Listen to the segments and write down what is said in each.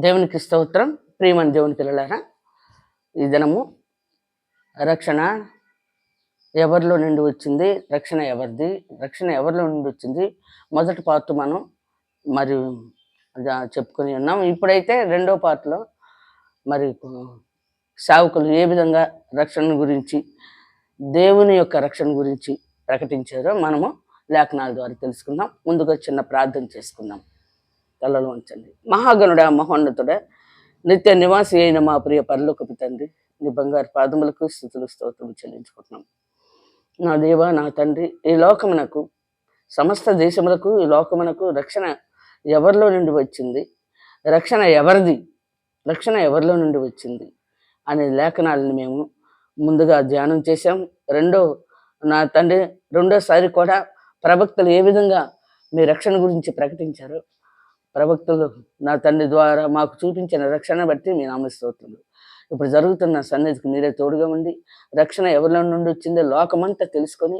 దేవునికి స్తోత్రం. ప్రియమైన దేవుని పిల్లలారా, ఈ దినము రక్షణ ఎవరిలో నుండి వచ్చింది, రక్షణ ఎవరిది, రక్షణ ఎవరిలో నుండి వచ్చింది, మొదటి పార్ట్ మనం మరి చెప్పుకొని ఉన్నాం. ఇప్పుడైతే రెండో పార్ట్లో మరి సేవకులు ఏ విధంగా రక్షణ గురించి, దేవుని యొక్క రక్షణ గురించి ప్రకటించారో మనము లేఖనాల ద్వారా తెలుసుకుందాం. ముందుగా చిన్న ప్రార్థన చేసుకుందాం. తలలో ఉంచండి. మహాగణుడా, మహోన్నతుడా, నిత్య నివాసి అయిన మా ప్రియ పరలోకపు తండ్రి, నీ బంగారు పాదములకు స్తుతులు స్తోత్రములు చెల్లించుకుంటున్నాం. నా దేవ, నా తండ్రి, ఈ లోకమునకు, సమస్త దేశములకు, ఈ లోకమునకు రక్షణ ఎవరిలో నుండి వచ్చింది, రక్షణ ఎవరిది, రక్షణ ఎవరిలో నుండి వచ్చింది అనే లేఖనాలను మేము ముందుగా ధ్యానం చేశాం. నా తండ్రి రెండోసారి కూడా ప్రవక్తలు ఏ విధంగా మీ రక్షణ గురించి ప్రకటించారో, ప్రవక్తలు నా తండ్రి ద్వారా మాకు చూపించిన రక్షణ బట్టి మీ నామస్తోత్రములు. ఇప్పుడు జరుగుతున్న సన్నిధికి మీరే తోడుగా ఉండి, రక్షణ ఎవరిలో నుండి వచ్చిందో లోకమంతా తెలుసుకొని,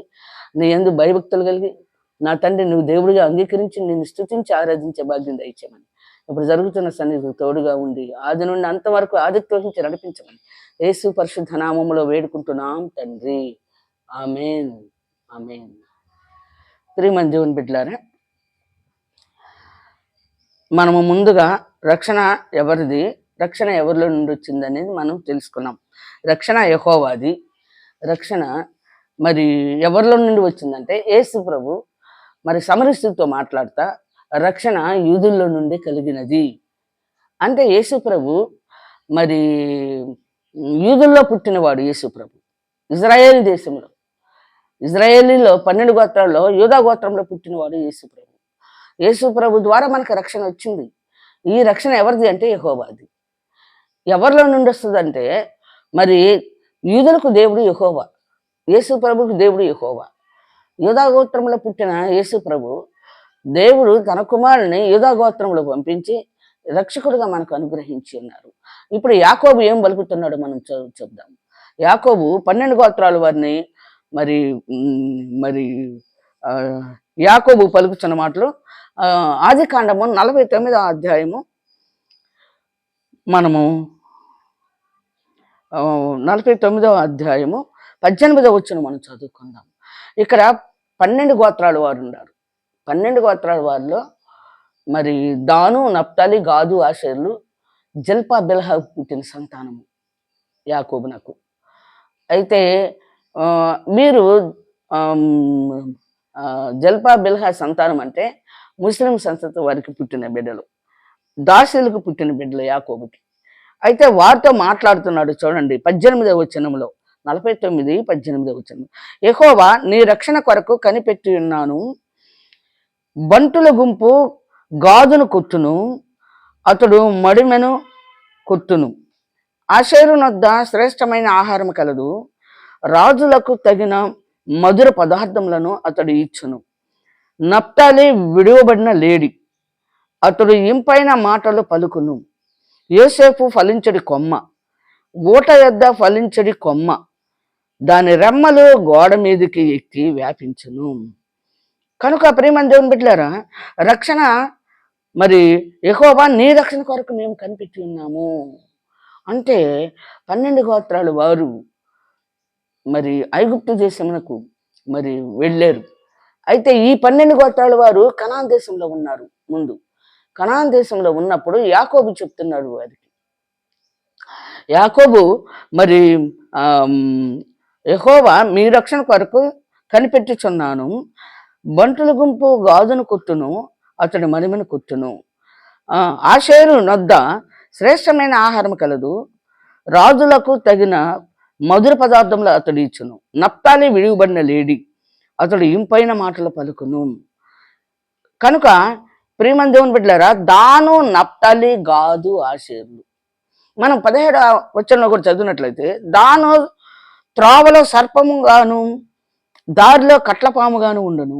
నీ యందు భయభక్తులు కలిగి, నా తండ్రి నువ్వు దేవుడిగా అంగీకరించి నిన్ను స్తుతించి ఆరాధించే భాగ్యం దయచేయమని ఇప్పుడు జరుగుతున్న సన్నిధికి తోడుగా ఉండి, ఆది నుండి అంతవరకు ఆదిత్వహించి నడిపించమని యేసు పరిశుద్ధ నామములో వేడుకుంటున్నాం తండ్రి. ఆమేన్, ఆమేన్. ప్రియమైన దేవుని బిడ్డలారా, మనము ముందుగా రక్షణ ఎవరిది, రక్షణ ఎవరిలో నుండి వచ్చింది అనేది మనం తెలుసుకున్నాం. రక్షణ యెహోవాది. రక్షణ మరి ఎవరిలో నుండి వచ్చిందంటే యేసు ప్రభు మరి సమరస్తులతో మాట్లాడుతా రక్షణ యూదుల్లో నుండి కలిగినది అంటే, యేసు ప్రభు మరి యూదుల్లో పుట్టినవాడు. యేసు ప్రభు ఇజ్రాయేల్ దేశంలో, ఇజ్రాయేలీలో 12 గోత్రాల్లో యూదా గోత్రంలో పుట్టినవాడు యేసు ప్రభు. యేసు ప్రభు ద్వారా మనకు రక్షణ వచ్చింది. ఈ రక్షణ ఎవరిది అంటే యెహోవాది. ఎవరిలో నుండి వస్తుందంటే, మరి యూదులకు దేవుడు యెహోవా, యేసు ప్రభుకు దేవుడు యెహోవా. యూదా గోత్రంలో పుట్టిన యేసు ప్రభు దేవుడు తన కుమారుని యూదా గోత్రంలో పంపించి రక్షకుడుగా మనకు అనుగ్రహించి ఉన్నారు. ఇప్పుడు యాకోబు ఏం పలుకుతున్నాడో మనం చూద్దాం. యాకోబు 12 గోత్రాల వారిని మరి యాకోబు పలుకుతున్న మాటలు ఆది కాండము 49వ అధ్యాయము, మనము 49వ అధ్యాయము 18వ వచనం మనం చదువుకుందాం. ఇక్కడ 12 గోత్రాల వారు ఉన్నారు. 12 గోత్రాల వారిలో మరి దాను, నప్తాలి, గాదు, ఆషేర్లు, జల్పా, బిల్హా పుట్టిన సంతానము యాకోబునకు. అయితే మీరు జల్పా, బిల్హా సంతానం అంటే ముస్లిం సంతతి వారికి పుట్టిన బిడ్డలు, దాసులకు పుట్టిన బిడ్డలు యాకోబుకి. అయితే వారితో మాట్లాడుతున్నాడు చూడండి 18వ వచనంలో, 49, 18వ వచనం. యెహోవా నీ రక్షణ కొరకు కనిపెట్టి ఉన్నాను, బంటుల గుంపు గాదును కొట్టును, అతడు మడిమెను కొట్టును. ఆషేరు నొద్ద శ్రేష్టమైన ఆహారం కలదు, రాజులకు తగిన మధుర పదార్థములను అతడు ఇచ్చును. నప్తాలి విడువబడిన లేడి, అతడు ఇంపైన మాటలు పలుకును. యోసేపు ఫలించడి కొమ్మ, ఊట యొద్ద ఫలించడి కొమ్మ, దాని రెమ్మలు గోడ మీదకి ఎక్కి వ్యాపించును. కనుక ప్రియమైన దేవుని బిడ్డలారా, రక్షణ మరి యెహోవా నీ రక్షణ కొరకు మేము కనిపెట్టి ఉన్నాము అంటే 12 గోత్రాలు వారు మరి ఐగుప్తు దేశమునకు మరి వెళ్ళారు. అయితే ఈ 12 గోత్రాల వారు కనాన్ దేశంలో ఉన్నారు. ముందు కనాన్ దేశంలో ఉన్నప్పుడు యాకోబు చెప్తున్నాడు వారికి, యాకోబు మరి యెహోవా మీ రక్షణ కొరకు కనిపెట్టుచున్నాను, బంటుల గుంపు గాదును కొట్టును, అతడి మడిమెను కొట్టును. ఆషేరు నొద్ద శ్రేష్టమైన ఆహారం కలదు, రాజులకు తగిన మధుర పదార్థంలో అతడు ఇచ్చును. నప్తాలి విడివబడిన లేడి, అతడు ఇంపైన మాటలు పలుకును. కనుక ప్రియమైన దేవుని బిడ్డలారా, దాను, నప్తాలి, గాదు, ఆషేర్లు. మనం 17వ వచనంలో కూడా చదివినట్లయితే, దాను త్రోవలో సర్పముగాను దారిలో కట్లపాముగాను ఉండును,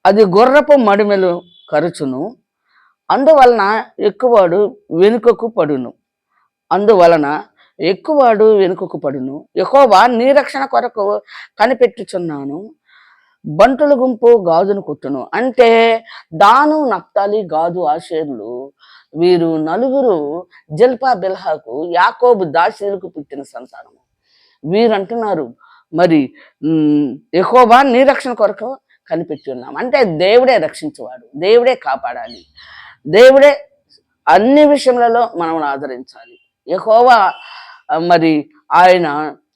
అది గుర్రపు మడిమెలు కరుచును, అందువలన ఎక్కువాడు వెనుకకు పడును, అందువలన ఎక్కువాడు వెనుకకు పడును. యెహోవా నీ రక్షణ కొరకు కనిపెట్టుచున్నాను, బంటుల గుంపు గాదును కొట్టును. అంటే దాను, నప్తాలి, గాదు, ఆషేర్లు వీరు నలుగురు జల్పా బిల్హాకు యాకోబు దాసీలకు పుట్టిన సంతానము. వీరు అంటున్నారు మరి యెహోవా నీ రక్షణ కొరకు కనిపెట్టి ఉన్నాం. అంటే దేవుడే రక్షించేవాడు, దేవుడే కాపాడాలి, దేవుడే అన్ని విషయములలో మనం ఆదరించాలి. యెహోవా మరి ఆయన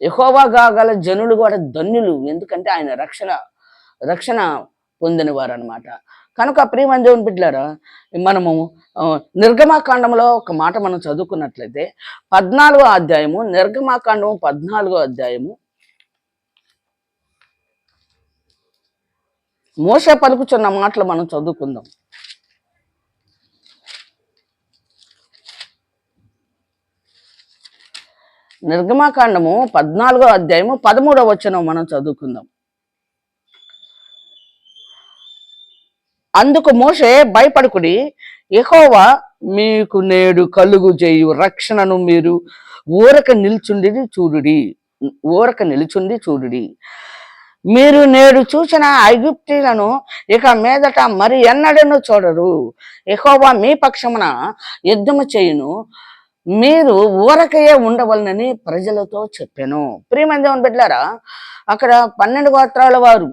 యెహోవా గల జనులు కూడా ధన్యులు, ఎందుకంటే ఆయన రక్షణ పొందిన వారు అనమాట. కనుక ప్రియమైన దేవుని బిడ్డలారా, మనము నిర్గమాకాండంలో ఒక మాట మనం చదువుకున్నట్లయితే 14వ అధ్యాయము, నిర్గమాకాండము 14వ అధ్యాయము, మోషే పలుకుచున్న మాటలు మనం చదువుకుందాం. నిర్గమాకాండము 14వ అధ్యాయము 13వ వచనం మనం చదువుకుందాం. అందుకు మోషే భయపడుకుడి, యెహోవా మీకు నేడు కలుగు చేయు రక్షణను మీరు ఊరక నిల్చుండి చూడుడి. మీరు నేడు చూసిన ఐగుప్తీలను ఇక మీదట మరి ఎన్నడను చూడరు. యెహోవా మీ పక్షమున యుద్ధము చేయును, మీరు ఊరకయే ఉండవలనని ప్రజలతో చెప్పాను. ప్రియమైన దేవుని బిడ్డలారా, అక్కడ 12 గోత్రాల వారు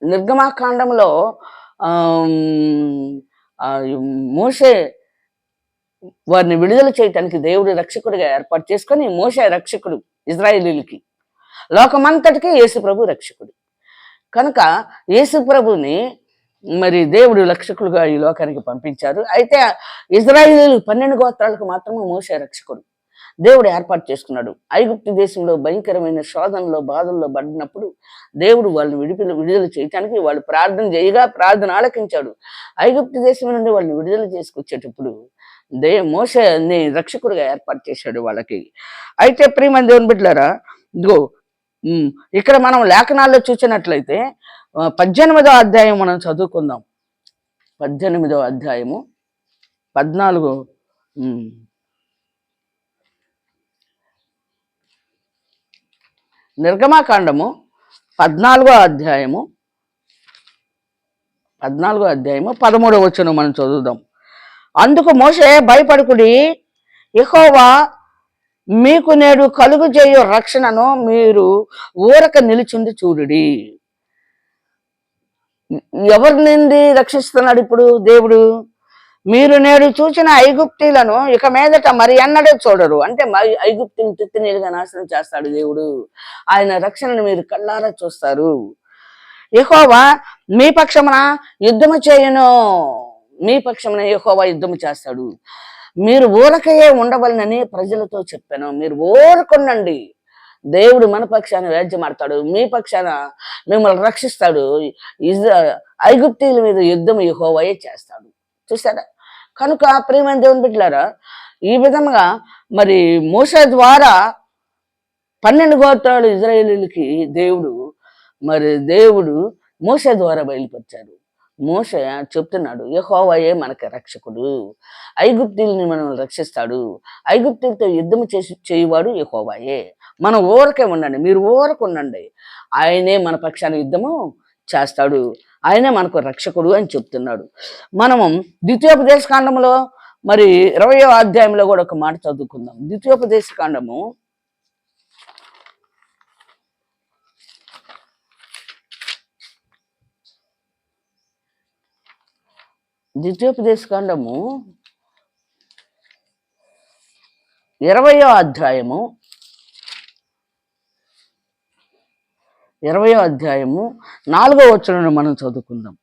నిర్గమాకాండంలో మోషే వారిని విడుదల చేయటానికి దేవుడు రక్షకుడిగా ఏర్పాటు చేసుకొని, మోషే రక్షకుడు ఇజ్రాయేలీలకి, లోకమంతటికి యేసు ప్రభు రక్షకుడు. కనుక యేసు ప్రభుని మరి దేవుడు రక్షకులుగా ఈ లోకానికి పంపించారు. అయితే ఇజ్రాయేలీలు 12 గోత్రాలకు మాత్రమే మోషే రక్షకుడు దేవుడు ఏర్పాటు చేసుకున్నాడు. ఐగుప్తు దేశంలో భయంకరమైన శోధనలో బాధల్లో పడినప్పుడు దేవుడు వాళ్ళని విడుదల చేయటానికి వాళ్ళు ప్రార్థన చేయగా ప్రార్థన ఆలకించాడు. ఐగుప్తు దేశం నుండి వాళ్ళని విడుదల చేసుకొచ్చేటప్పుడు మోషేని రక్షకుడిగా ఏర్పాటు చేశాడు వాళ్ళకి. అయితే ప్రియమైన దేవుని బిడ్డలారా, ఇదిగో ఇక్కడ మనం లేఖనాల్లో చూసినట్లయితే 18వ అధ్యాయం మనం చదువుకుందాం. 18వ అధ్యాయము 14 నిర్గమాకాండము 14వ అధ్యాయము 13వ వచనం మనం చదువుదాం. అందుకు మోషే భయపడుకుడి, యెహోవా మీకు నేడు కలుగు చేయు రక్షణను మీరు ఊరక నిలుచుండి చూడుడి. ఎవరి నుండి రక్షిస్తున్నాడు ఇప్పుడు దేవుడు? మీరు నేడు చూసిన ఐగుప్తీలను ఇక మీదట మరి ఎన్నడూ చూడరు. అంటే ఐగుప్తుని తిత్తినీలుగా నాశనం చేస్తాడు దేవుడు. ఆయన రక్షణను మీరు కళ్ళారా చూస్తారు. యెహోవా మీ పక్షమున యుద్ధము చేయును, మీ పక్షమున యెహోవా యుద్ధము చేస్తాడు, మీరు ఊరకయే ఉండవలనని ప్రజలతో చెప్పాను. మీరు ఊరకుండండి, దేవుడు మన పక్షాన వ్యాజ్యమాడతాడు, మీ పక్షాన మిమ్మల్ని రక్షిస్తాడు. ఐగుప్తీల మీద యుద్ధం యెహోవాయే చేస్తాడు. చూసారా? కనుక ప్రియమైన దేవుని బిడ్డలారా, ఈ విధంగా మరి మోషే ద్వారా 12 గోత్రాలు ఇజ్రాయేలీలకి దేవుడు మోషే ద్వారా బయలుపరిచాడు. మోషే చెప్తున్నాడు, యెహోవాయే మనకి రక్షకుడు, ఐగుప్తీల్ని మనల్ని రక్షిస్తాడు, ఐగుప్తీలతో యుద్ధం చేయువాడు యెహోవాయే. మనం ఊరకే ఉండండి, మీరు ఊరకు ఉండండి, ఆయనే మన పక్షాన యుద్ధము చేస్తాడు, ఆయనే మనకు రక్షకుడు అని చెప్తున్నాడు. మనము ద్వితీయోపదేశకాండంలో మరి 20వ అధ్యాయంలో కూడా ఒక మాట చదువుకుందాం. ద్వితీయోపదేశకాండము 20వ అధ్యాయము 4వ వచనం మనం చదువుకుందాం.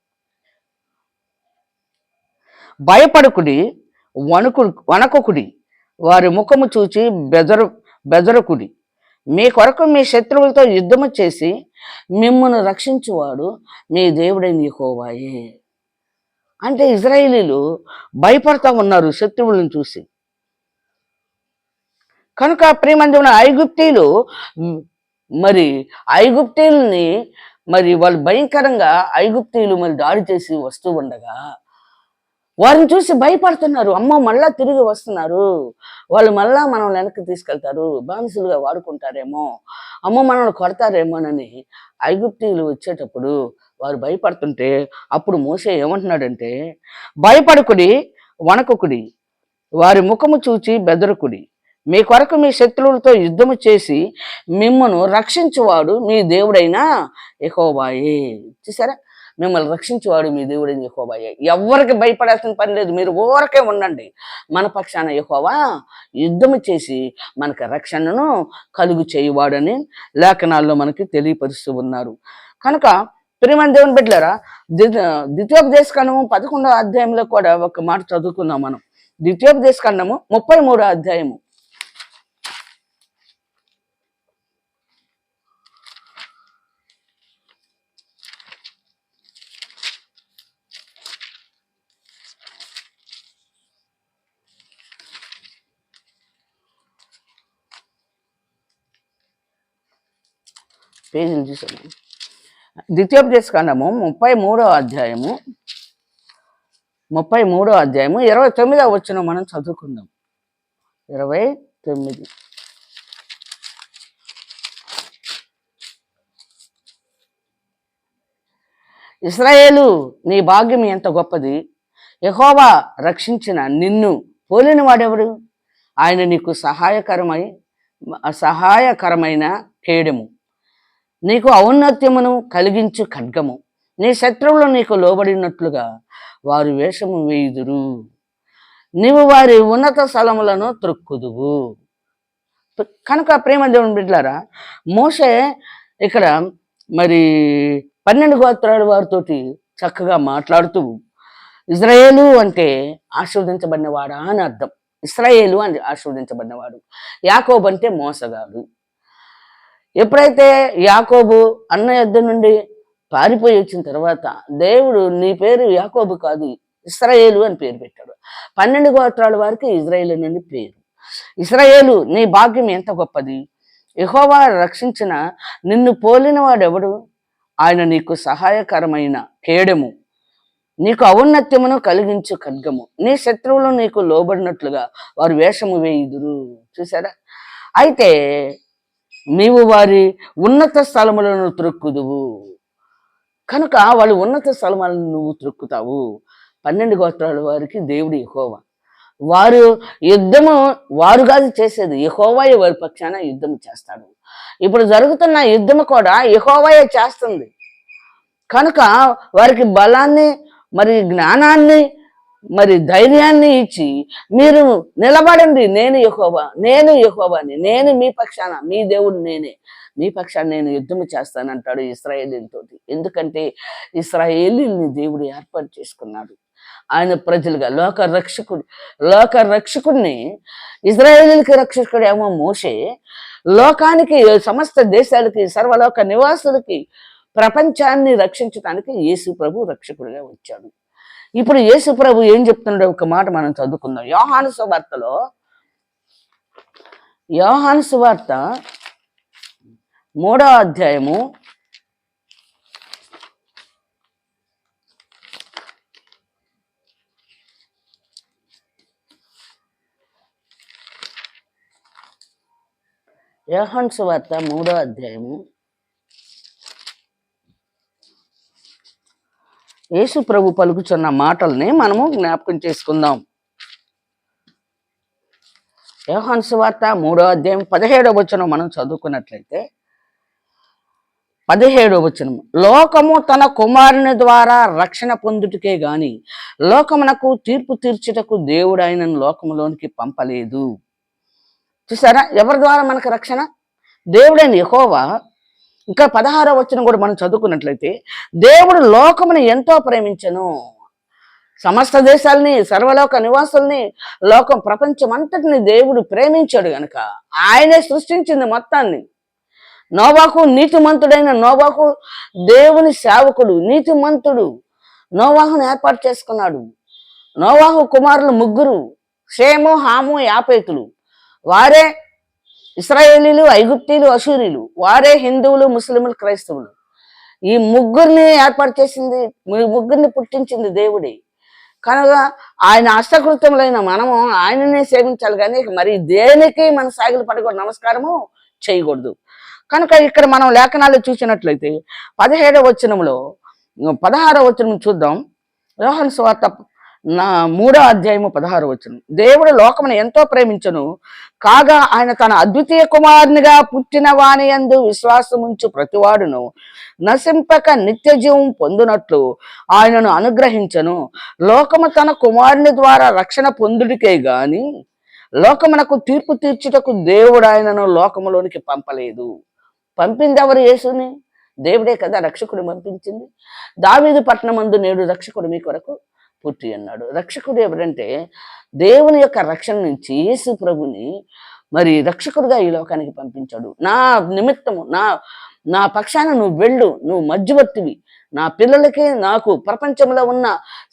భయపడుకుడి, వణకుకుడి, వారి ముఖము చూచి బెదరకుడి, మీ కొరకు మీ శత్రువులతో యుద్ధము చేసి మిమ్మును రక్షించువాడు మీ దేవుడైన యెహోవాయే. అంటే ఇజ్రాయేలీలు భయపడతా ఉన్నారు శత్రువులను చూసి. కనుక ప్రియమైన ఐగుప్తీలు ఐగుప్తీలని వాళ్ళు భయంకరంగా ఐగుప్తీలు దాడి చేసి వస్తూ ఉండగా వారిని చూసి భయపడుతున్నారు. అమ్మో, మళ్ళా తిరిగి వస్తున్నారు, వాళ్ళు మళ్ళా మనం వెనక్కి తీసుకెళ్తారు, బానిసలుగా వాడుకుంటారేమో, అమ్మో మనల్ని కొడతారేమోనని ఐగుప్తీయులు వచ్చేటప్పుడు వారు భయపడుతుంటే అప్పుడు మోషే ఏమంటున్నాడంటే, భయపడుకుడి, వణకుకుడి, వారి ముఖము చూచి బెదరుకుడి. మీ కొరకు మీ శత్రువులతో యుద్ధము చేసి మిమ్మను రక్షించువాడు మీ దేవుడైన యెహోవాయే. చూసారా, మిమ్మల్ని రక్షించేవాడు మీ దేవుడైన యెహోవాయే. ఎవరికి భయపడాల్సిన పని లేదు, మీరు ఊరకే ఉండండి. మన పక్షాన యెహోవా యుద్ధము చేసి మనకు రక్షణను కలుగు చేయువాడని లేఖనాల్లో మనకి తెలియపరుస్తూ ఉన్నారు. కనుక ప్రియమైన దేవుని బిడ్డలారా, ద్వితీయోపదేశకాండము 11వ అధ్యాయంలో కూడా ఒక మాట చదువుకున్నాం మనం. ద్వితీయోపదేశకాండము 33వ అధ్యాయము. పేజీలు చూసాము. ద్వితీయోపదేశకాండము 33వ అధ్యాయము 29వ వచనం మనం చదువుకుందాం. 29. ఇశ్రాయేలు, నీ భాగ్యం ఎంత గొప్పది! యెహోవా రక్షించిన నిన్ను పోలిన వాడెవడు? ఆయన నీకు సహాయకరమైన కేడెము, నీకు ఔన్నత్యమును కలిగించు ఖడ్గము. నీ శత్రువులు నీకు లోబడినట్లుగా వారు వేషము వేయుదురు. నీవు వారి ఉన్నత స్థలములను త్రొక్కుదువు. కనుక ప్రేమ దేవుని బిడ్డలారా, మోషే ఇక్కడ మరి 12 గోత్రాల వారితోటి చక్కగా మాట్లాడుతూ, ఇజ్రాయేలు అంటే ఆశీర్వదించబడినవాడా అని అర్థం. ఇశ్రాయేలు అని ఆశీర్వదించబడినవాడు. యాకోబు అంటే మోసగాడు. ఎప్పుడైతే యాకోబు అన్న యొద్ద నుండి పారిపోయి వచ్చిన తర్వాత దేవుడు నీ పేరు యాకోబు కాదు ఇశ్రాయేలు అని పేరు పెట్టాడు. 12 గోత్రాల వారికి ఇజ్రాయేలు అని పేరు. ఇశ్రాయేలు, నీ భాగ్యం ఎంత గొప్పది! యెహోవా రక్షించిన నిన్ను పోలిన వాడెవడు? ఆయన నీకు సహాయకరమైన కేడెము, నీకు ఔన్నత్యమును కలిగించు ఖడ్గము. నీ శత్రువులు నీకు లోబడినట్లుగా వారు వేషము వేయుదురు. చూసారా? అయితే నీవు వారి ఉన్నత స్థలములను త్రొక్కుదువు. కనుక వాళ్ళు ఉన్నత స్థలములను నువ్వు త్రొక్కుతావు. 12 గోత్రాల వారికి దేవుడు యెహోవా. వారు యుద్ధము వారు కాదు చేసేది, యెహోవాయే వారి పక్షాన యుద్ధము చేస్తాడు. ఇప్పుడు జరుగుతున్న యుద్ధము కూడా యెహోవాయే చేస్తుంది. కనుక వారికి బలాన్ని, మరి జ్ఞానాన్ని, మరి ధైర్యాన్ని ఇచ్చి మీరు నిలబడండి, నేను యెహోవాని, నేను మీ పక్షాన, మీ దేవుడు నేనే, మీ పక్షాన నేను యుద్ధము చేస్తానంటాడు ఇశ్రాయేలీలతోటి. ఎందుకంటే ఇశ్రాయేలీల్ని దేవుడు ఏర్పాటు చేసుకున్నాడు. ఆయన ప్రజలుగా లోక రక్షకుడిని ఇశ్రాయేలీలకి రక్షకుడు ఏమో మోషే, లోకానికి, సమస్త దేశాలకి, సర్వలోక నివాసులకి, ప్రపంచాన్ని రక్షించడానికి యేసు ప్రభు రక్షకుడిగా వచ్చాడు. ఇప్పుడు యేసు ప్రభు ఏం చెప్తున్నాడో ఒక మాట మనం చదువుకుందాం. యోహాను సువార్త 3వ అధ్యాయము 3వ అధ్యాయము యేసు ప్రభు పలుకుచున్న మాటల్ని మనము జ్ఞాపకం చేసుకుందాం. యోహాను సువార్త 3వ అధ్యాయం 17వ వచనం మనం చదువుకున్నట్లయితే, 17వ వచనం, లోకము తన కుమారుని ద్వారా రక్షణ పొందుటకే గాని లోకమునకు తీర్పు తీర్చుటకు దేవుడు ఆయనను లోకములోనికి పంపలేదు. చూసారా, ఎవరి ద్వారా మనకు రక్షణ? దేవుడైన యెహోవా. ఇంకా 16వ వచనం కూడా మనం చదువుకున్నట్లయితే, దేవుడు లోకమును ఎంతో ప్రేమించెను, సమస్త దేశాలని, సర్వలోక నివాసుల్ని, ప్రపంచం అంతటిని దేవుడు ప్రేమించాడు గనక ఆయనే సృష్టించింది మొత్తాన్ని. నోవాహు నీతిమంతుడైన నోవాహు దేవుని సేవకుడు, నీతిమంతుడు. నోవాహును ఏర్పాటు చేసుకున్నాడు. నోవాహు కుమారులు 3, షేము, హాము, యాపేతులు. వారే ఇశ్రాయేలీలు, ఐగుప్తీలు, అశూరీలు. వారే హిందువులు, ముస్లింలు, క్రైస్తవులు. ఈ 3 ఏర్పాటు చేసింది, 3 పుట్టించింది దేవుడే. కనుక ఆయన హస్తకృత్యములైన మనము ఆయననే సేవించాలి, కానీ మరి దేనికి మన సాగిలు పడకూడదు, నమస్కారము చేయకూడదు. కనుక ఇక్కడ మనం లేఖనాలు చూసినట్లయితే 17వ వచనంలో 16వ వచనం చూద్దాం. యోహాను సువార్త 3:16 దేవుడు లోకమును ఎంతో ప్రేమించును, కాగా ఆయన తన అద్వితీయ కుమారునిగా పుట్టిన వాని యందు విశ్వాసముంచు ప్రతివాడును నశింపక నిత్య జీవం పొందునట్లు ఆయనను అనుగ్రహించను. లోకము తన కుమారుని ద్వారా రక్షణ పొందుడికే గాని లోకమునకు తీర్పు తీర్చుటకు దేవుడు ఆయనను లోకములోనికి పంపలేదు. పంపింది ఎవరు? యేసుని. దేవుడే కదా రక్షకుడు పంపించింది. దావీదు పట్టణమందు నేడు రక్షకుడు మీ కొరకు పుట్టి అన్నాడు. రక్షకుడు ఎవరంటే దేవుని యొక్క రక్షణ నుంచి యేసు ప్రభుని మరి రక్షకుడుగా ఈ లోకానికి పంపించాడు. నా నిమిత్తము నా పక్షాన నువ్వు వెళ్ళు, నువ్వు మధ్యవర్తివి, నా పిల్లలకి నాకు ప్రపంచంలో ఉన్న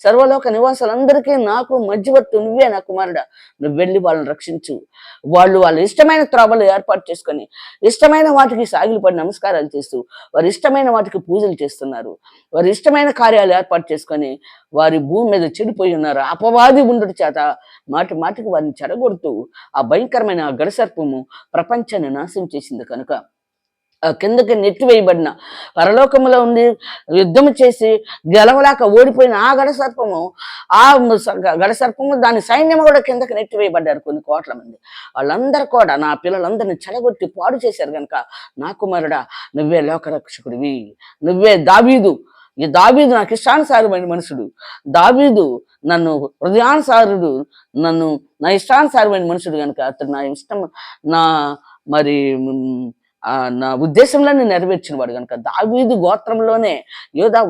సర్వలోక నివాసులందరికీ నాకు మధ్యవర్తి నువ్వే నా కుమారుడా, నువ్వు వెళ్ళి వాళ్ళని రక్షించు. వాళ్ళ ఇష్టమైన త్రోవలు ఏర్పాటు చేసుకొని ఇష్టమైన వాటికి సాగిలిపడి నమస్కారాలు చేస్తూ వారి ఇష్టమైన వాటికి పూజలు చేస్తున్నారు. వారి ఇష్టమైన కార్యాలు ఏర్పాటు చేసుకొని వారి భూమి మీద చెడిపోయి ఉన్నారు. అపవాది ఉండుట చేత మాటి మాటికి వారిని చెడగొడుతూ ఆ భయంకరమైన ఆ గడసర్పము ప్రపంచాన్ని నాశనం చేసింది. కనుక కిందకి నెట్టివేయబడిన పరలోకంలో ఉండి యుద్ధము చేసి గెలవలేక ఓడిపోయిన ఆ గడసర్పము దాని సైన్యము కూడా కిందకి నెట్టివేయబడ్డారు కొన్ని కోట్ల మంది. వాళ్ళందరూ కూడా నా పిల్లలందరినీ చెడగొట్టి పాడు చేశారు. కనుక నా కుమారుడా, నువ్వే లోకరక్షకుడివి, నువ్వే దావీదు. ఈ దావీదు నాకు ఇష్టానుసారమైన మనుషుడు, దావీదు నన్ను హృదయానుసారుడు, నా ఇష్టానుసారమైన మనుషుడు. కనుక అతడు నా ఇష్టం మరి నా ఉద్దేశంలో నెరవేర్చిన వాడు. కనుక దావీదు గోత్రంలోనే యోధా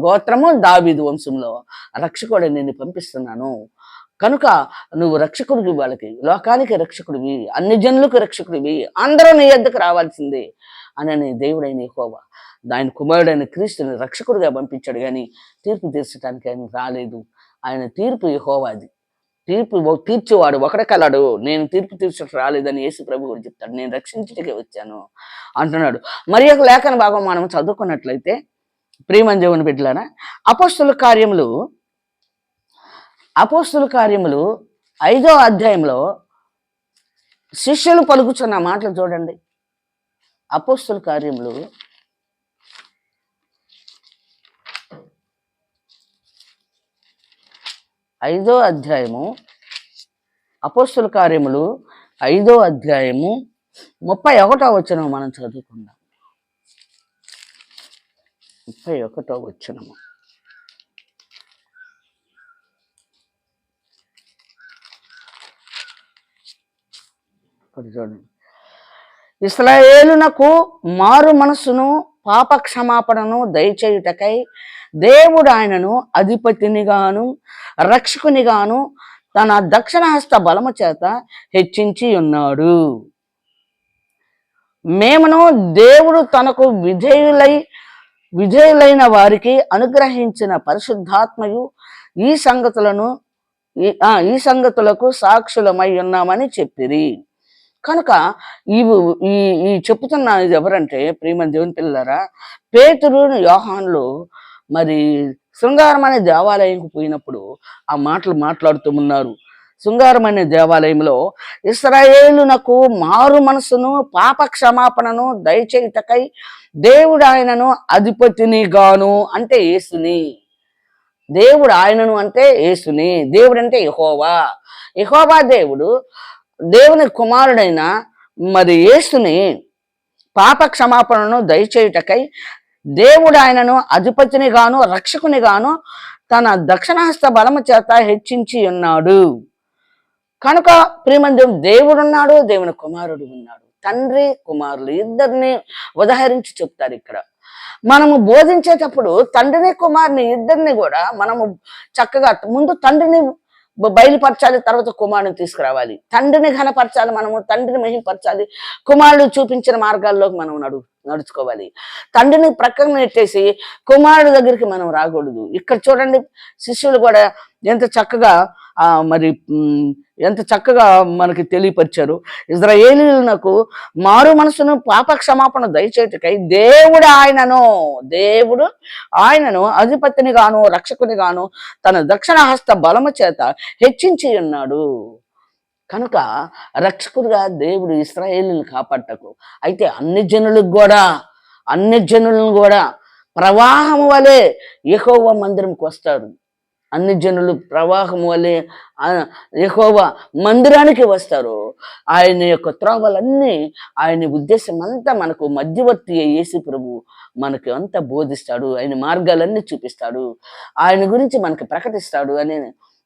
గోత్రము దావీదు వంశంలో రక్షకుడు నేను పంపిస్తున్నాను. కనుక నువ్వు రక్షకుడివి, వాళ్ళకి లోకానికి రక్షకుడివి, అన్ని జనులకు రక్షకుడివి, అందరూ నీ యొద్దకు రావాల్సిందే అని దేవుడైన యెహోవా ఆయన కుమారుడైన క్రీస్తుని రక్షకుడిగా పంపించాడు. కానీ తీర్పు తీర్చడానికి ఆయన రాలేదు. ఆయన తీర్పు యెహోవాది. తీర్పు తీర్చేవాడు ఒకడే కలడు. నేను తీర్పు తీర్చడానికి రాలేదని యేసు ప్రభు కూడా చెప్తాడు. నేను రక్షించుటకే వచ్చాను అంటున్నాడు. మరి ఒక లేఖన భాగం మనం చదువుకున్నట్లయితే ప్రియమైన దేవుని బిడ్డలారా, అపోస్తుల కార్యములు 5వ అధ్యాయంలో శిష్యులు పలుకుచున్న మాటలు చూడండి. అపోస్తుల కార్యములు 5వ అధ్యాయము, అపోస్తుల కార్యములు 5వ అధ్యాయము 31వ వచనం మనం చదువుకుందాం. 31వ వచనము. చూడండి. ఇశ్రాయేలునకు మారు మనస్సును పాప క్షమాపణను దయచేయుటకై దేవుడు ఆయనను అధిపతినిగాను రక్షకునిగాను తన దక్షిణ హస్త బలము చేత హెచ్చించి ఉన్నాడు. మేమును దేవుడు తనకు విధేయులైన వారికి అనుగ్రహించిన పరిశుద్ధాత్మయు ఈ సంగతులకు సాక్షులమై ఉన్నామని చెప్పిరి. కనుక ఈ చెప్పుతున్న ఇది ఎవరంటే ప్రియమైన దేవుని పిల్లలారా, పేతురు యోహానులు మరి శృంగారమైన దేవాలయంకు పోయినప్పుడు ఆ మాటలు మాట్లాడుతూ ఉన్నారు. శృంగారమైన దేవాలయంలో ఇశ్రాయేలునకు మారు మనసును పాప క్షమాపణను దయచేయుటకై దేవుడు ఆయనను అధిపతినిగాను అంటే యేసుని, దేవుడు ఆయనను అంటే యేసుని, దేవుడు అంటే యెహోవా దేవుడు దేవుని కుమారుడైన మరి యేసుని పాప క్షమాపణను దయచేయుటకై దేవుడు ఆయనను అధిపతిని గాను రక్షకుని గాను తన దక్షిణహస్త బలము చేత హెచ్చించి ఉన్నాడు. కనుక ప్రియమైన దేవుడున్నాడు, దేవుని కుమారుడు ఉన్నాడు. తండ్రి కుమారులు ఇద్దరిని ఉదాహరించి చెప్తారు ఇక్కడ. మనము బోధించేటప్పుడు తండ్రిని కుమారుని ఇద్దరిని కూడా మనము చక్కగా ముందు తండ్రిని బయలుపరచాలి, తర్వాత కుమారుని తీసుకురావాలి. తండ్రిని ఘనపరచాలి, మనము తండ్రిని మహిమపరచాలి, కుమారుడు చూపించిన మార్గాల్లోకి మనం నడుచుకోవాలి. తండ్రిని ప్రక్కన నెట్టేసి కుమారుడు దగ్గరికి మనం రాకూడదు. ఇక్కడ చూడండి, శిష్యులు కూడా ఎంత చక్కగా మనకి తెలియపరిచారు. ఇశ్రాయేలీయులకు మారు మనసును పాప క్షమాపణ దయచేటుకై దేవుడు ఆయనను అధిపతిని గాను రక్షకుని గాను తన దక్షిణ హస్త బలము చేత హెచ్చించి ఉన్నాడు. కనుక రక్షకుడుగా దేవుడు ఇశ్రాయేలుని కాపాడటకు అయితే అన్ని జనులను కూడా ప్రవాహం వలె యెహోవా మందిరంకి వస్తాడు. అన్ని జనులు ప్రవాహం వల్లే యెహోవా మందిరానికి వస్తారు. ఆయన యొక్క త్రోవలన్నీ, ఆయన ఉద్దేశం అంతా మనకు మధ్యవర్తి యేసు ప్రభు మనకి అంతా బోధిస్తాడు. ఆయన మార్గాలన్నీ చూపిస్తాడు. ఆయన గురించి మనకు ప్రకటిస్తాడు అని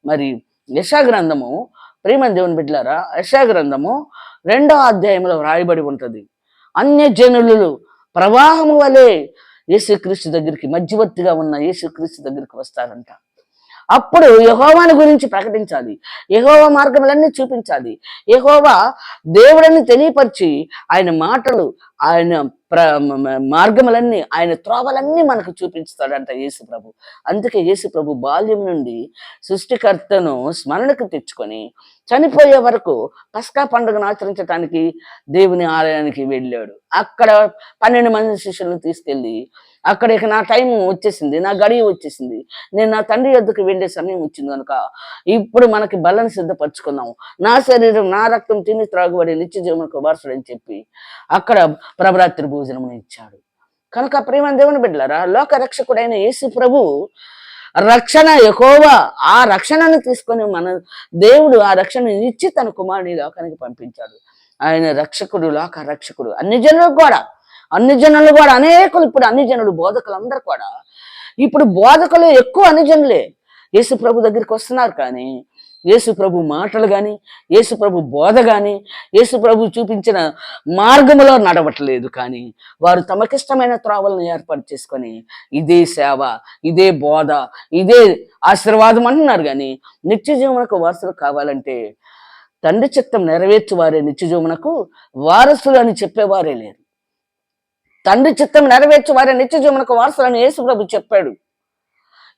మరి యెషయా గ్రంథము, ప్రియమైన దేవుని బిడ్డలారా, యెషయా గ్రంథము 2వ అధ్యాయంలో వ్రాయబడి ఉంటది. అన్య జనులు ప్రవాహము వలె యేసుక్రీస్తు దగ్గరికి, మధ్యవర్తిగా ఉన్న యేసుక్రీస్తు దగ్గరికి వస్తారంట. అప్పుడు యెహోవాను గురించి ప్రకటించాలి, యెహోవా మార్గములన్నీ చూపించాలి, యెహోవా దేవుడని తెలియపరిచి ఆయన మాటలు, ఆయన మార్గములన్నీ, ఆయన త్రోవలన్నీ మనకు చూపిస్తాడంట యేసు ప్రభు. అందుకే యేసు ప్రభు బాల్యం నుండి సృష్టికర్తను స్మరణకు తెచ్చుకొని చనిపోయే వరకు పస్కా పండుగను ఆచరించడానికి దేవుని ఆలయానికి వెళ్ళాడు. అక్కడ 12 మంది శిష్యులను తీసుకెళ్ళి, అక్కడ ఇక నా టైం వచ్చేసింది, నా గడియ వచ్చేసింది, నేను నా తండ్రి యొద్దకు వెళ్ళే సమయం వచ్చింది కనుక ఇప్పుడు మనకి బలను సిద్ధపరచుకుందాం, నా శరీరం నా రక్తం తిని త్రాగుబడి నిత్య జీవనకు వారసుడని చెప్పి అక్కడ ప్రభరాత్రి భోజనం ఇచ్చాడు. కనుక ప్రియమైన దేవుని బిడ్డలారా, లోక రక్షకుడైన యేసు ప్రభు రక్షణ, యెహోవా ఆ రక్షణను తీసుకొని మన దేవుడు ఆ రక్షణ ఇచ్చి తన కుమారుని లోకానికి పంపించాడు. ఆయన రక్షకుడు, లోక రక్షకుడు. అన్ని జనులు కూడా అనేకులు, ఇప్పుడు అన్ని జనులు బోధకులందరూ కూడా, ఇప్పుడు బోధకులు ఎక్కువ అన్ని జనులే యేసు ప్రభు దగ్గరికి వస్తున్నారు. కానీ యేసు ప్రభు మాటలు కానీ, యేసు ప్రభు బోధ కానీ, యేసు ప్రభు చూపించిన మార్గములో నడవట్లేదు. కానీ వారు తమకిష్టమైన త్రోవలను ఏర్పాటు చేసుకొని ఇదే సేవ, ఇదే బోధ, ఇదే ఆశీర్వాదం అంటున్నారు. కానీ నిత్య జీవనకు వారసులు కావాలంటే తండ్రి చిత్తం నెరవేర్చువారే నిత్య జీవనకు వారసులు అని చెప్పేవారే లేరు. తండ్రి చిత్తం నెరవేర్చువారే నిత్య జీవనకు వారసులు అని యేసు ప్రభు చెప్పాడు.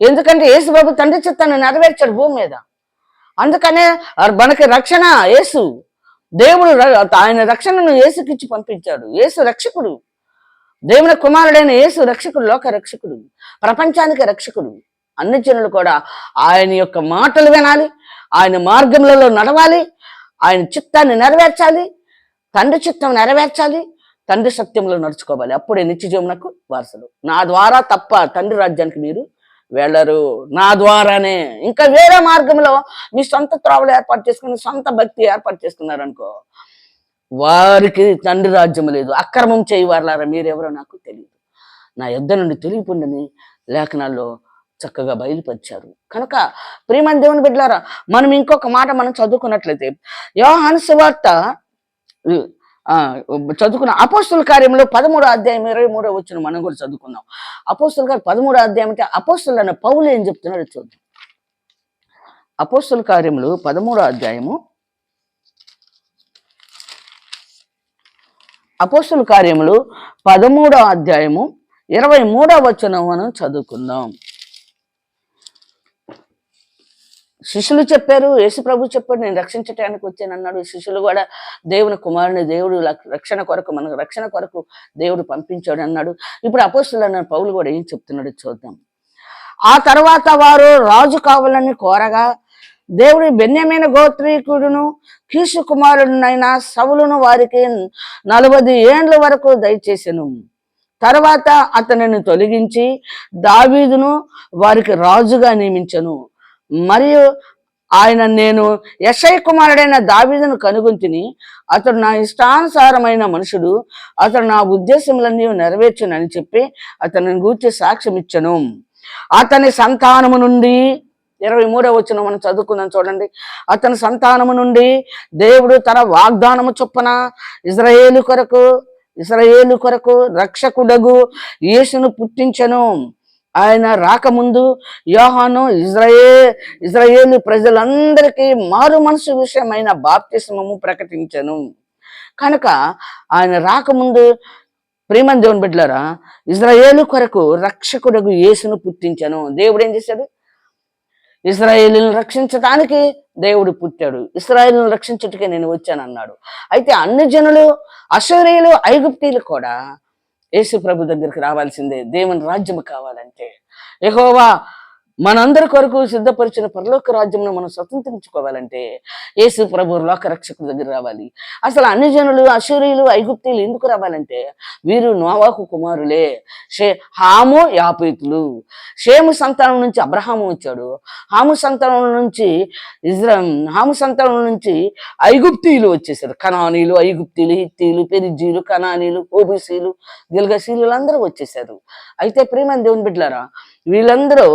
ఎందుకంటే యేసు ప్రభు తండ్రి చిత్తాన్ని నెరవేర్చాడు భూమి మీద. అందుకనే మనకి రక్షణ యేసు, దేవుడు ఆయన రక్షణను యేసుకిచ్చి పంపించాడు. యేసు రక్షకుడు, దేవుని కుమారుడైన యేసు రక్షకుడు, లోక రక్షకుడు, ప్రపంచానికి రక్షకుడు. అన్ని జనులు కూడా ఆయన యొక్క మాటలు వినాలి, ఆయన మార్గములలో నడవాలి, ఆయన చిత్తాన్ని నెరవేర్చాలి, తండ్రి చిత్తం నెరవేర్చాలి, తండ్రి సత్యంలో నడుచుకోవాలి. అప్పుడే నిత్య జీవనకు వారసులు. నా ద్వారా తప్ప తండ్రి రాజ్యానికి మీరు వెళ్ళరు, నా ద్వారానే. ఇంకా వేరే మార్గంలో మీ సొంత త్రోవలు ఏర్పాటు చేసుకుని, సొంత భక్తి ఏర్పాటు చేసుకున్నారనుకో, వారికి తండ్రి రాజ్యం లేదు. అక్రమం చేయవారులారా మీరెవరో నాకు తెలియదు, నా యొద్ద నుండి తొలగిపోండని లేఖనాల్లో చక్కగా బయలుపరిచారు. కనుక ప్రియమైన దేవుని బిడ్డలారా, మనం ఇంకొక మాట మనం చదువుకున్నట్లయితే యోహాను సువార్త చదువుకున్న అపోస్తుల కార్యంలో 13వ అధ్యాయం 23వ వచనం మనం కూడా చదువుకుందాం. అపోస్తుల కార్యం 13వ అధ్యాయం అంటే అపోస్తులు అన్న పౌలు ఏం చెప్తున్నాడో చూద్దాం. అపోస్తుల కార్యములు 13వ అధ్యాయము, అపోస్తుల కార్యములు 13వ అధ్యాయము 23వ వచనం మనం చదువుకుందాం. శిష్యులు చెప్పారు, యేసు ప్రభు చెప్పాడు, నేను రక్షించటానికి వచ్చాను అన్నాడు. శిష్యులు కూడా దేవుని కుమారుని దేవుడు రక్షణ కొరకు, మనకు రక్షణ కొరకు దేవుడు పంపించాడు అన్నాడు. ఇప్పుడు అపోస్తులు అన్న పౌలు కూడా ఏం చెప్తున్నాడో చూద్దాం. ఆ తర్వాత వారు రాజు కావాలని కోరగా దేవుడి బెన్యామీను గోత్రీకుడును కీషు కుమారుడునైన సౌలును వారికి 40 ఏండ్ల వరకు దయచేసెను. తర్వాత అతనిని తొలగించి దావీదును వారికి రాజుగా నియమించెను. మరియు ఆయన, నేను యెషయ కుమారుడైన దావీదును కనుగొంటిని, అతడు నా ఇష్టానుసారమైన మనుషుడు, అతడు నా ఉద్దేశములన్నీ నెరవేర్చునని చెప్పి అతనిని గూర్చి సాక్ష్యం ఇచ్చను. అతని సంతానము నుండి 23వ వచనం మనం చదువుకుందాం చూడండి. అతని సంతానము నుండి దేవుడు తన వాగ్దానము చొప్పున ఇశ్రాయేలు కొరకు రక్షకుడగు యేసును పుట్టించెను. ఆయన రాకముందు యోహాను ఇశ్రాయేలు ప్రజలందరికీ మారు మనసు విషయమైన బాప్తిస్మము ప్రకటించెను. కనుక ఆయన రాకముందు ప్రియమైన దేవుని బిడ్డలారా, ఇశ్రాయేలు కొరకు రక్షకుడగు యేసును పుట్టించెను. దేవుడు ఏం చేశాడు? ఇశ్రాయేలును రక్షించడానికి దేవుడు పుట్టాడు. ఇశ్రాయేలును రక్షించుటకే నేను వచ్చాను అన్నాడు. అయితే అన్ని జనులు, అశూరీయులు, ఐగుప్తీయులు కూడా యేసు ప్రభు దగ్గరికి రావాల్సిందే. దేవుని రాజ్యం కావాలంటే, యెహోవా మనందరి కొరకు సిద్ధపరిచిన పరలోక రాజ్యంలో మనం స్వతంత్రించుకోవాలంటే యేసు ప్రభు లోక రక్షకుడి దగ్గర రావాలి. అసలు అన్ని జనులు, అశూరీయులు, ఐగుప్తీయులు ఎందుకు రావాలంటే వీరు నోవాహు కుమారులే. హాము యాపేతులు. షేము సంతానం నుంచి అబ్రహాము వచ్చాడు. హాము సంతానం నుంచి హాము సంతానం నుంచి ఐగుప్తీయులు వచ్చేసారు. కనానీలు, ఐగుప్తీయులు, హిత్తీలు, పెరిజీలు, కనానీలు, ఓబీసీలు, గిల్గసీలు అందరూ వచ్చేసారు. అయితే ప్రియమైన దేవుని బిడ్డలారా, వీళ్ళందరూ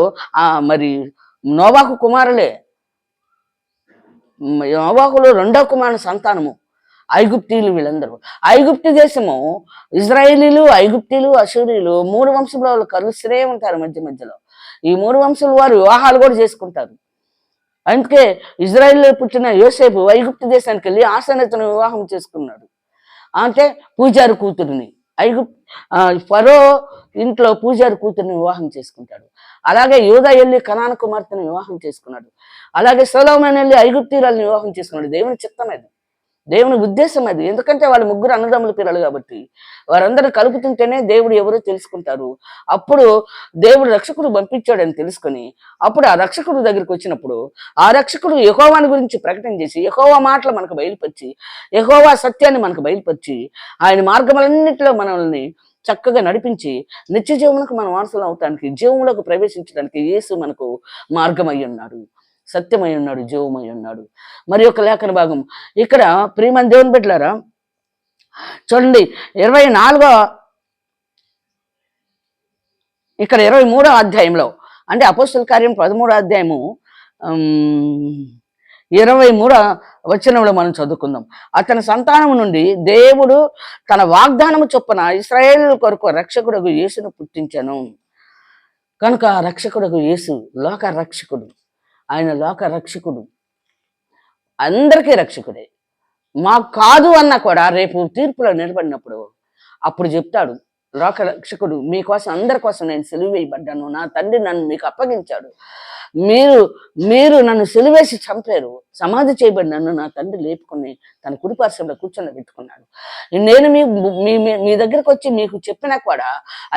మరి నోవాహు కుమారులే. నోవాహులో రెండవ కుమారుని సంతానము ఐగుప్తీయులు. వీళ్ళందరూ ఐగుప్తు దేశము, ఇజ్రాయేలీలు, ఐగుప్తీయులు, అశూరీయులు 3 వంశంలో వాళ్ళు కలుస్తూనే ఉంటారు. మధ్య మధ్యలో ఈ 3 వంశం వారు వివాహాలు కూడా చేసుకుంటారు. అందుకే ఇజ్రాయేల్లో పుట్టిన యోసేపు ఐగుప్తు దేశానికి వెళ్ళి ఆసనతను వివాహం చేసుకున్నాడు. అంటే పూజారి కూతురుని, ఫరో ఇంట్లో పూజారి కూతుర్ని వివాహం చేసుకుంటాడు. అలాగే యూదా వెళ్ళి కనాను కుమార్తెను వివాహం చేసుకున్నాడు. అలాగే సొలొమోను వెళ్ళి ఐగుప్తీయురాలను వివాహం చేసుకున్నాడు. దేవుని చిత్తం అది, దేవుని ఉద్దేశం అది. ఎందుకంటే వాళ్ళ ముగ్గురు అన్నదమ్ముల పిల్లలు కాబట్టి వారందరూ కలుపుతుంటేనే దేవుడు ఎవరో తెలుసుకుంటారు. అప్పుడు దేవుడు రక్షకుడు పంపించాడని తెలుసుకొని అప్పుడు ఆ రక్షకుడు దగ్గరికి వచ్చినప్పుడు ఆ రక్షకుడు యెహోవాని గురించి ప్రకటన చేసి యెహోవా మాటలు మనకు బయలుపరిచి యెహోవా సత్యాన్ని మనకు బయలుపరిచి ఆయన మార్గములన్నింటిలో మనల్ని చక్కగా నడిపించి నిత్య జీవములకు మనం వారసులు అవటానికి, జీవములకు ప్రవేశించడానికి యేసు మనకు మార్గమై ఉన్నాడు, సత్యమై ఉన్నాడు, జీవమై ఉన్నాడు. మరి యొక్క లేఖన భాగం ఇక్కడ ప్రియమైన దేవుని బిడ్డలారా చూడండి, 24వ ఇక్కడ 23వ అధ్యాయంలో అంటే అపోస్తల కార్యం 13వ అధ్యాయము 23వ వచనంలో మనం చదువుకుందాం. అతని సంతానం నుండి దేవుడు తన వాగ్దానము చొప్పున ఇశ్రాయేలు కొరకు రక్షకుడగు యేసును పుట్టించను. కనుక రక్షకుడగు యేసు లోక రక్షకుడు. ఆయన లోక రక్షకుడు, అందరికీ రక్షకుడే. మాకు కాదు అన్నా కూడా రేపు తీర్పులో నిలబడినప్పుడు అప్పుడు చెప్తాడు, లోక రక్షకుడు మీకోసం, అందరి కోసం నేను సిలువ వేయబడ్డాను, నా తండ్రి నన్ను మీకు అప్పగించాడు, మీరు నన్ను సిలువేసి చంపారు, సమాధి చేయబడి నన్ను నా తండ్రి లేపుకొని తన కుడిపార్శ్వంలో కూర్చొని పెట్టుకున్నాడు. నేను మీ దగ్గరకు వచ్చి మీకు చెప్పినా కూడా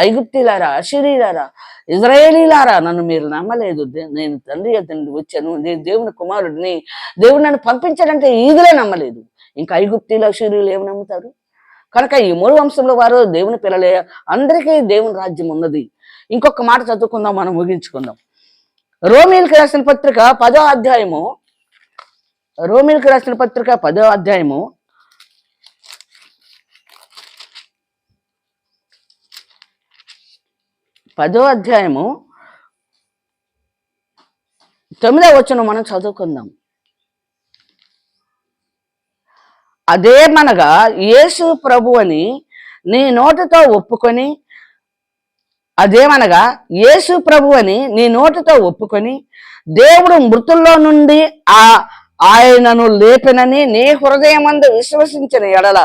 ఐగుప్తీలారా, అశూరీయులారా, ఇజ్రాయేలీలారా నన్ను మీరు నమ్మలేదు. నేను తండ్రి తండ్రి వచ్చాను, నేను దేవుని కుమారుడిని, దేవుడు నన్ను పంపించాడంటే ఈదులే నమ్మలేదు. ఇంకా ఐగుప్తీలు, అశూరీయులు ఏమి నమ్ముతారు? కనుక ఈ 3 వంశంలో వారు దేవుని పిల్లలే, అందరికీ దేవుని రాజ్యం ఉన్నది. ఇంకొక మాట చదువుకుందాం, మనం ముగించుకుందాం. రోమీయులకు రాసిన పత్రిక 10వ అధ్యాయము, రోమీయులకు రాసిన పత్రిక 10వ అధ్యాయము 9వ వచనం మనం చదువుకుందాం. అదేమనగా యేసు ప్రభు అని నీ నోటితో ఒప్పుకొని, అదేమనగా యేసు ప్రభు అని నీ నోటితో ఒప్పుకొని దేవుడు మృతుల్లో నుండి ఆయనను లేపినని నీ హృదయమందు విశ్వసించిన ఎడల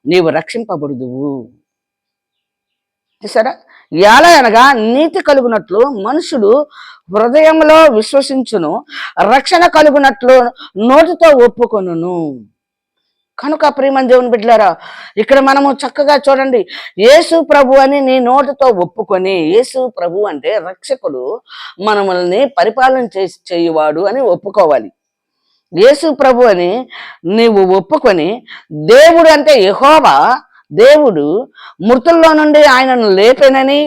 నీవు రక్షింపబడుదువు. చూసారా? ఎలా అనగా నీతి కలుగునట్లు మనుషుడు హృదయంలో విశ్వసించును, రక్షణ కలుగునట్లు నోటితో ఒప్పుకొనును. కనుక ప్రియమైన దేవుని బిడ్డలారా, ఇక్కడ మనము చక్కగా చూడండి, యేసు ప్రభు అని నీ నోటితో ఒప్పుకొని, యేసు ప్రభు అంటే రక్షకుడు, మనల్ని పరిపాలన చేయువాడు అని ఒప్పుకోవాలి. యేసు ప్రభు అని నీవు ఒప్పుకొని, దేవుడు అంటే యెహోవా దేవుడు మృతుల్లో నుండి ఆయనను లేపెనని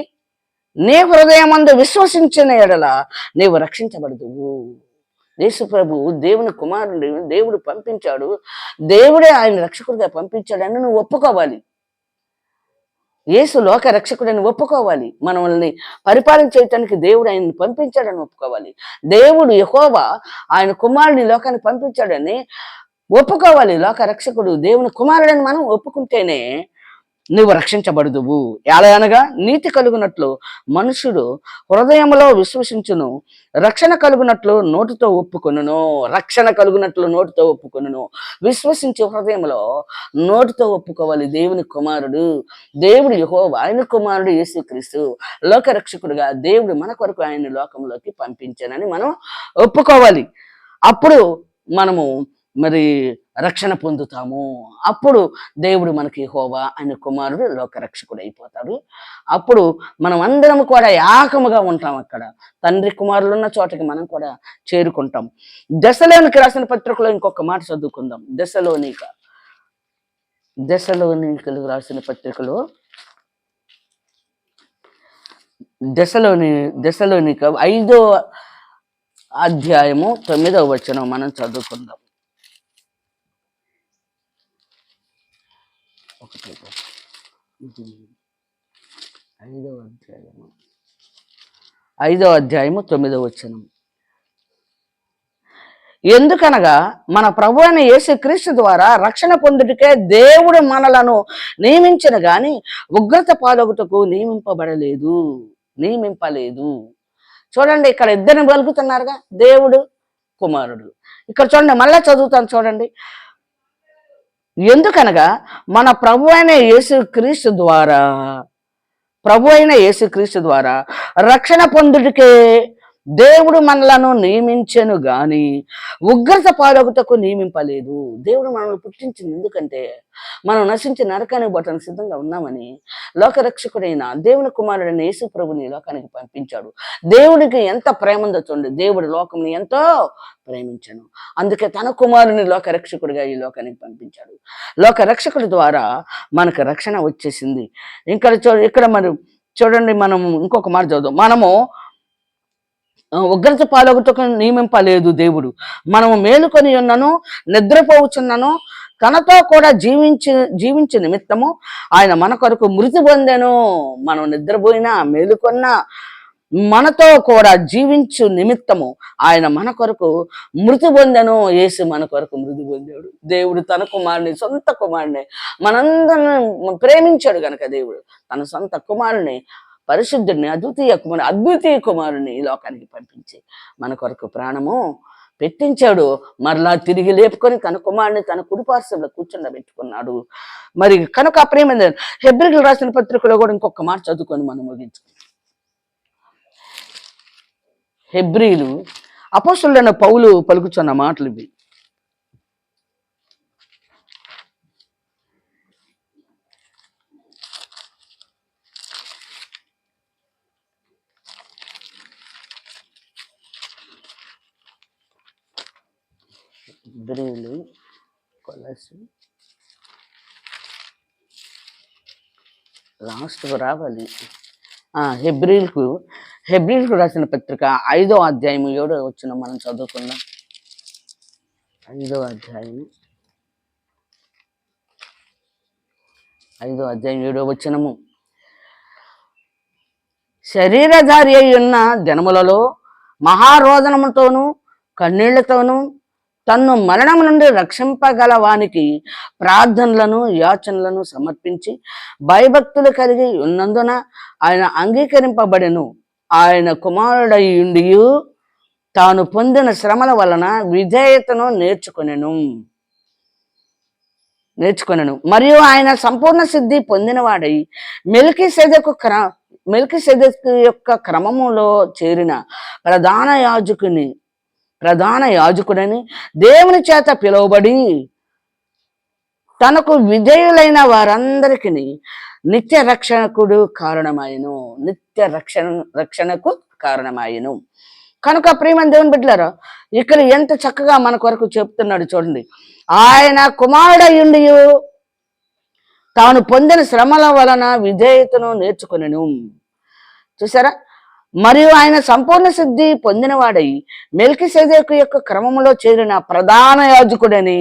నీ హృదయమందు విశ్వసించిన ఎడల నీవు రక్షించబడదువు. యేసు ప్రభు దేవుని కుమారుడు, దేవుడు పంపించాడు, దేవుడే ఆయన రక్షకుడిగా పంపించాడని నువ్వు ఒప్పుకోవాలి. యేసు లోక రక్షకుడని ఒప్పుకోవాలి. మనల్ని పరిపాలన చేయటానికి దేవుడు ఆయన్ని పంపించాడని ఒప్పుకోవాలి. దేవుడు యెహోవా ఆయన కుమారుడిని లోకాన్ని పంపించాడని ఒప్పుకోవాలి. లోక రక్షకుడు దేవుని కుమారుడని మనం ఒప్పుకుంటేనే నువ్వు రక్షించబడుదువు. ఎలా అనగా నీతి కలుగునట్లు మనుషుడు హృదయంలో విశ్వసించును, రక్షణ కలుగునట్లు నోటితో ఒప్పుకొనును. రక్షణ కలుగునట్లు నోటితో ఒప్పుకొనును. విశ్వసించే హృదయంలో నోటితో ఒప్పుకోవాలి. దేవుని కుమారుడు దేవుడు యెహోవా, ఆయన కుమారుడు యేసుక్రీస్తు లోక రక్షకుడుగా దేవుడు మన కొరకు ఆయన లోకంలోకి పంపించానని మనం ఒప్పుకోవాలి. అప్పుడు మనము మరి రక్షణ పొందుతాము. అప్పుడు దేవుడు మనకి యెహోవా ఆయన కుమారుడు లోకరక్షకుడు అయిపోతాడు. అప్పుడు మనం అందరం కూడా ఏకముగా ఉంటాం. అక్కడ తండ్రి కుమారులు ఉన్న చోటకి మనం కూడా చేరుకుంటాం. దశలోనికి రాసిన పత్రికలో ఇంకొక మాట చదువుకుందాం. దశలోనికలు రాసిన పత్రికలో దశలోనిక 5వ అధ్యాయము 9వ వచనం మనం చదువుకుందాం. 5వ అధ్యాయము 9వ వచనం. ఎందుకనగా మన ప్రభు అయిన యేసుక్రీస్తు ద్వారా రక్షణ పొందుటకే దేవుడు మనలను నియమించిన గాని ఉగ్రత పాలొగుటకు నియమింపలేదు. చూడండి, ఇక్కడ ఇద్దరిని పలుకుతున్నారుగా, దేవుడు కుమారుడు. ఇక్కడ చూడండి, మళ్ళా చదువుతాను చూడండి. ఎందుకనగా మన ప్రభు అయిన యేసుక్రీస్తు ద్వారా రక్షణ పొందుటకే దేవుడు మనలను నియమించెను గాని ఉగ్రత పాలొగుటకు నియమింపలేదు. దేవుడు మనల్ని పుట్టించింది ఎందుకంటే మనం నశించి నరకానికి బట్టను సిద్ధంగా ఉన్నామని. లోకరక్షకుడైన దేవుని కుమారుడైన యేసు ప్రభుని లోకానికి పంపించాడు. దేవుడికి ఎంత ప్రేమ ఉందో చూడండి. దేవుడు లోకంని ఎంతో ప్రేమించను, అందుకే తన కుమారుని లోకరక్షకుడిగా ఈ లోకానికి పంపించాడు. లోకరక్షకుడి ద్వారా మనకు రక్షణ వచ్చేసింది. ఇక్కడ మరి చూడండి, మనం ఇంకొక మాట చదువు. మనము ఉగ్రత పాలొగుటకు నియమింపలేదు దేవుడు. మనము మేలుకొని ఉన్నను నిద్రపోవచ్చున్నను తనతో కూడా జీవించే నిమిత్తము ఆయన మన కొరకు మృతి పొందెను. మనం నిద్రపోయినా మేలుకొన్నా మనతో కూడా జీవించు నిమిత్తము ఆయన మన కొరకు మృతి పొందెను. యేసు మన కొరకు మృతి పొందాడు. దేవుడు తన కుమారుని, సొంత కుమారుని మనందరిని ప్రేమించాడు గనక దేవుడు తన సొంత కుమారుని, పరిశుద్ధుడిని, అద్వితీయ కుమారుని ఈ లోకానికి పంపించి మన కొరకు ప్రాణము పెట్టించాడు. మరలా తిరిగి లేపుకొని తన కుమారుని తన కుడిపార్శ్వంలో కూర్చుండబెట్టుకున్నాడు. మరి కనుక ప్రేమ హెబ్రీయులకు రాసిన పత్రికలో కూడా ఇంకొక మాట చదువుకొని మనం ముగించుకుందాం. హెబ్రీయులు అపోస్తలుడైన పౌలు పలుకుచున్న మాటలు ఇవి. హెబ్రీయులు లాస్ట్కు రావాలి. హెబ్రీయులకు రాసిన పత్రిక 5వ అధ్యాయం 7వ వచనం మనం చదువుకుందాం. 5వ అధ్యాయం 7వ వచనము. శరీరధారి అయి ఉన్న దినములలో మహారోదనముతోనూ కన్నీళ్లతోనూ తన్ను మరణం నుండి రక్షింపగల వానికి ప్రార్థనలను యాచనలను సమర్పించి భయభక్తులు కలిగి ఉన్నందున ఆయన అంగీకరింపబడెను. ఆయన కుమారుడయుండి తాను పొందిన శ్రమల వలన విధేయతను నేర్చుకొనెను. మరియు ఆయన సంపూర్ణ సిద్ధి పొందినవాడై మెల్కీసెదెకు యొక్క క్రమములో చేరిన ప్రధాన యాజకుడని దేవుని చేత పిలువబడి తనకు విధేయులైన వారందరికీ నిత్య రక్షణకు కారణమాయను. కనుక ప్రియమైన దేవుని బిడ్డలారా, ఇక్కడ ఎంత చక్కగా మన కొరకు చెప్తున్నాడు చూడండి. ఆయన కుమారుడయుండి తాను పొందిన శ్రమల వలన విధేయతను నేర్చుకొనెను. చూసారా? మరియు ఆయన సంపూర్ణ సిద్ధి పొందినవాడై మెల్కీసెదెకు యొక్క క్రమములో చేరిన ప్రధాన యాజకుడని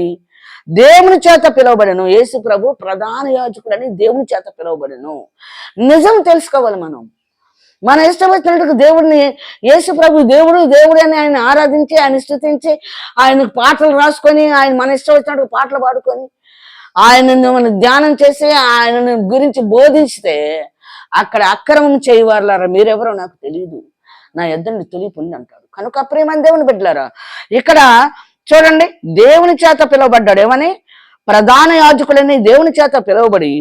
దేవుని చేత పిలువబడెను. యేసు ప్రభు ప్రధాన యాజకుడని దేవుని చేత పిలువబడెను. నిజం తెలుసుకోవాలి. మన ఇష్టం వచ్చినట్టుగా దేవుడిని, యేసు ప్రభు దేవుడు అని ఆయన ఆరాధించి, ఆయన స్తుతించి, ఆయనకు పాటలు రాసుకొని, ఆయన మన ఇష్టం వచ్చినట్టుగా పాటలు పాడుకొని, ఆయనను మనం ధ్యానం చేసి ఆయనను గురించి బోధిస్తే అక్కడ అక్రమం చేయవారులారా మీరెవరో నాకు తెలియదు, నా యొద్ద తొలిపోయింది అంటాడు. కనుక ప్రియమైన దేవుని బిడ్డలారా, ఇక్కడ చూడండి, దేవుని చేత పిలువబడ్డాడు. ఏమని? ప్రధాన యాజకులని దేవుని చేత పిలువబడి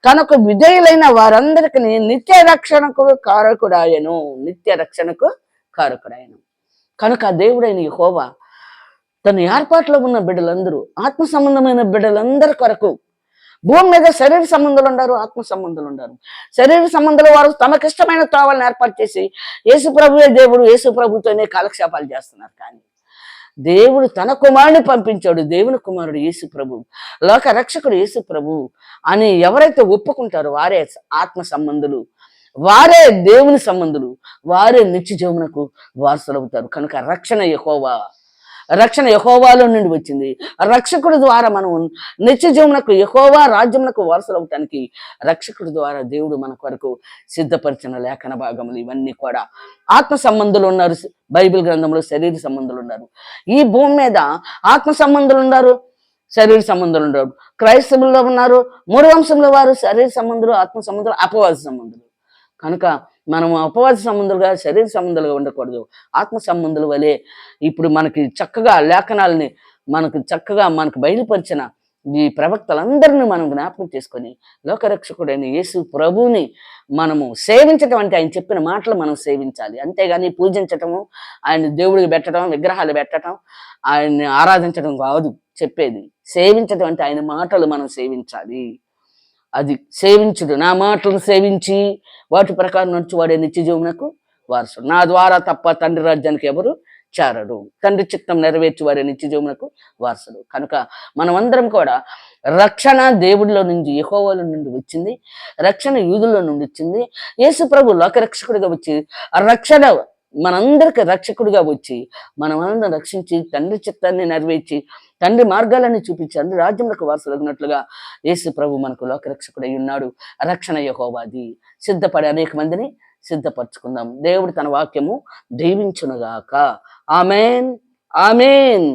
తనకు విధేయులైన వారందరికీ నిత్య రక్షణకు కారకుడాయను. కనుక దేవుడైన యెహోవా తన ఏర్పాట్లో ఉన్న బిడ్డలందరూ, ఆత్మ సంబంధమైన బిడ్డలందరి కొరకు, భూమి మీద శరీర సంబంధాలు ఉండారు, ఆత్మ సంబంధాలు ఉండారు. శరీర సంబంధాలు వారు తమకిష్టమైన త్రోవలను ఏర్పాటు చేసి యేసు ప్రభువే దేవుడు, యేసు ప్రభుతోనే కాలక్షేపాలు చేస్తున్నారు. కానీ దేవుడు తన కుమారుని పంపించాడు. దేవుని కుమారుడు యేసు ప్రభు, లోక రక్షకుడు యేసు ప్రభు అని ఎవరైతే ఒప్పుకుంటారో వారే ఆత్మ సంబంధులు, వారే దేవుని సంబంధులు, వారే నిత్య జీవమునకు వారసులవుతారు. కనుక రక్షణ యెహోవా, రక్షణ యెహోవాలో నుండి వచ్చింది. రక్షకుడి ద్వారా మనం నిత్య జీవమునకు, యెహోవా రాజ్యమునకు వారసులవటానికి రక్షకుడి ద్వారా దేవుడు మన కొరకు సిద్ధపరిచిన లేఖన భాగములు ఇవన్నీ కూడా. ఆత్మ సంబంధులు ఉన్నారు బైబిల్ గ్రంథంలో, శరీర సంబంధులు ఉన్నారు. ఈ భూమి మీద ఆత్మ సంబంధులు ఉన్నారు, శరీర సంబంధులు ఉన్నారు. క్రైస్తవుల్లో ఉన్నారు, మూడు వంశంలో వారు శరీర సంబంధులు, ఆత్మ సంబంధులు, అపవాద సంబంధులు. కనుక మనం అపవాద సంబంధులుగా, శరీర సంబంధాలుగా ఉండకూడదు. ఆత్మ సంబంధుల వలె ఇప్పుడు మనకి చక్కగా లేఖనాలని మనకు బయలుపరిచిన ఈ ప్రవక్తలందరినీ మనం జ్ఞాపకం చేసుకొని లోకరక్షకుడైన యేసు ప్రభువుని మనము సేవించటం అంటే ఆయన చెప్పిన మాటలు మనం సేవించాలి. అంతేగాని పూజించటము, ఆయన దేవుడికి పెట్టడం, విగ్రహాలు పెట్టడం, ఆయన్ని ఆరాధించడం కాదు చెప్పేది. సేవించటం అంటే ఆయన మాటలు మనం సేవించాలి. అది సేవించుడు. నా మాటలను సేవించి వాటి ప్రకారం నడుచువాడే నిత్య జీవమునకు వారసుడు. నా ద్వారా తప్ప తండ్రి రాజ్యానికి ఎవరు చేరడు. తండ్రి చిత్తం నెరవేర్చి వాడే నిత్య జీవమునకు వారసుడు. కనుక మనమందరం కూడా రక్షణ దేవుడిలో నుంచి, యెహోవాలో నుండి వచ్చింది. రక్షణ యూదుల్లో నుండి వచ్చింది. యేసు ప్రభు లోకరక్షకుడిగా వచ్చి రక్షణ మనందరికి రక్షకుడిగా వచ్చి మనమందరం రక్షించి తండ్రి చిత్తాన్ని నెరవేర్చి తండ్రి మార్గాలని చూపించి తండ్రి రాజ్యములకు వారసులగినట్లుగా యేసు ప్రభు మనకు లోకరక్షకుడై ఉన్నాడు. రక్షణ యెహోవాది. సిద్ధపడి అనేక మందిని సిద్ధపరచుకుందాం. దేవుడు తన వాక్యము దీవించునుగాక. ఆమేన్, ఆమేన్.